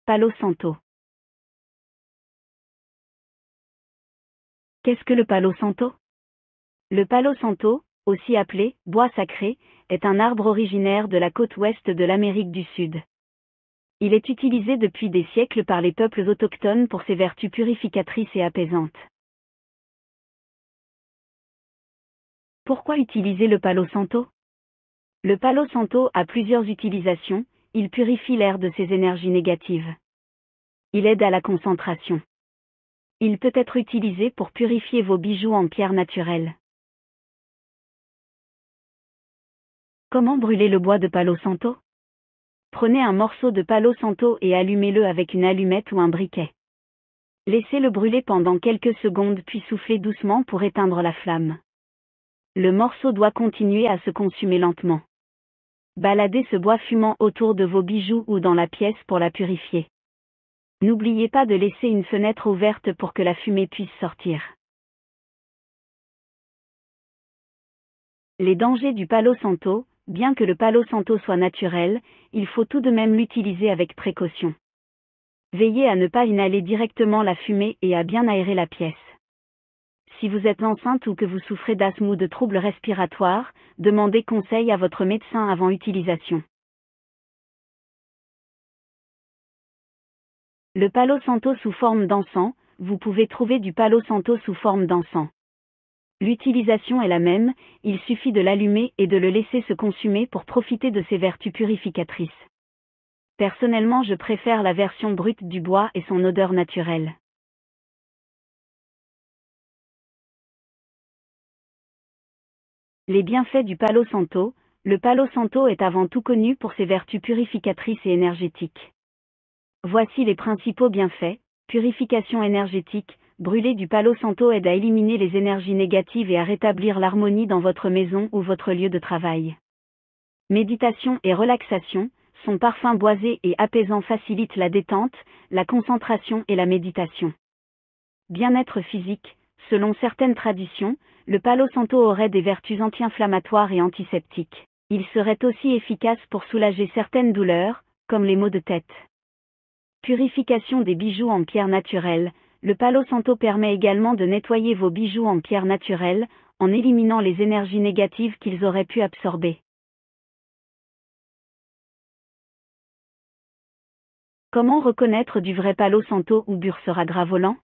Palo Santo. Qu'est-ce que le Palo Santo? Le Palo Santo, aussi appelé bois sacré, est un arbre originaire de la côte ouest de l'Amérique du Sud. Il est utilisé depuis des siècles par les peuples autochtones pour ses vertus purificatrices et apaisantes. Pourquoi utiliser le Palo Santo? Le Palo Santo a plusieurs utilisations. Il purifie l'air de ses énergies négatives. Il aide à la concentration. Il peut être utilisé pour purifier vos bijoux en pierre naturelle. Comment brûler le bois de Palo Santo? Prenez un morceau de Palo Santo et allumez-le avec une allumette ou un briquet. Laissez-le brûler pendant quelques secondes puis soufflez doucement pour éteindre la flamme. Le morceau doit continuer à se consumer lentement. Baladez ce bois fumant autour de vos bijoux ou dans la pièce pour la purifier. N'oubliez pas de laisser une fenêtre ouverte pour que la fumée puisse sortir. Les dangers du Palo Santo. Bien que le Palo Santo soit naturel, il faut tout de même l'utiliser avec précaution. Veillez à ne pas inhaler directement la fumée et à bien aérer la pièce. Si vous êtes enceinte ou que vous souffrez d'asthme ou de troubles respiratoires, demandez conseil à votre médecin avant utilisation. Le Palo Santo sous forme d'encens. Vous pouvez trouver du Palo Santo sous forme d'encens. L'utilisation est la même, il suffit de l'allumer et de le laisser se consumer pour profiter de ses vertus purificatrices. Personnellement, je préfère la version brute du bois et son odeur naturelle. Les bienfaits du Palo Santo. Le Palo Santo est avant tout connu pour ses vertus purificatrices et énergétiques. Voici les principaux bienfaits. Purification énergétique. Brûler du Palo Santo aide à éliminer les énergies négatives et à rétablir l'harmonie dans votre maison ou votre lieu de travail. Méditation et relaxation. Son parfum boisé et apaisant facilite la détente, la concentration et la méditation. Bien-être physique. Selon certaines traditions, le Palo Santo aurait des vertus anti-inflammatoires et antiseptiques. Il serait aussi efficace pour soulager certaines douleurs, comme les maux de tête. Purification des bijoux en pierre naturelle. Le Palo Santo permet également de nettoyer vos bijoux en pierre naturelle, en éliminant les énergies négatives qu'ils auraient pu absorber. Comment reconnaître du vrai Palo Santo ou Bursera Gravolan?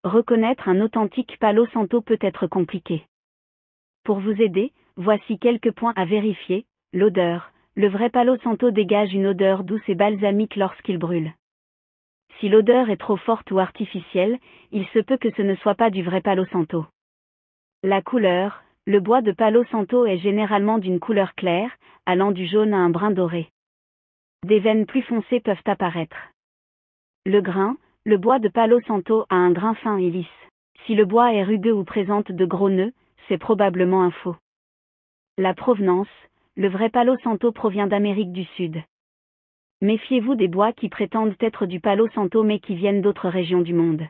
Reconnaître un authentique Palo Santo peut être compliqué. Pour vous aider, voici quelques points à vérifier. L'odeur. Le vrai Palo Santo dégage une odeur douce et balsamique lorsqu'il brûle. Si l'odeur est trop forte ou artificielle, il se peut que ce ne soit pas du vrai Palo Santo. La couleur. Le bois de Palo Santo est généralement d'une couleur claire, allant du jaune à un brun doré. Des veines plus foncées peuvent apparaître. Le grain. Le bois de Palo Santo a un grain fin et lisse. Si le bois est rugueux ou présente de gros nœuds, c'est probablement un faux. La provenance. Le vrai Palo Santo provient d'Amérique du Sud. Méfiez-vous des bois qui prétendent être du Palo Santo mais qui viennent d'autres régions du monde.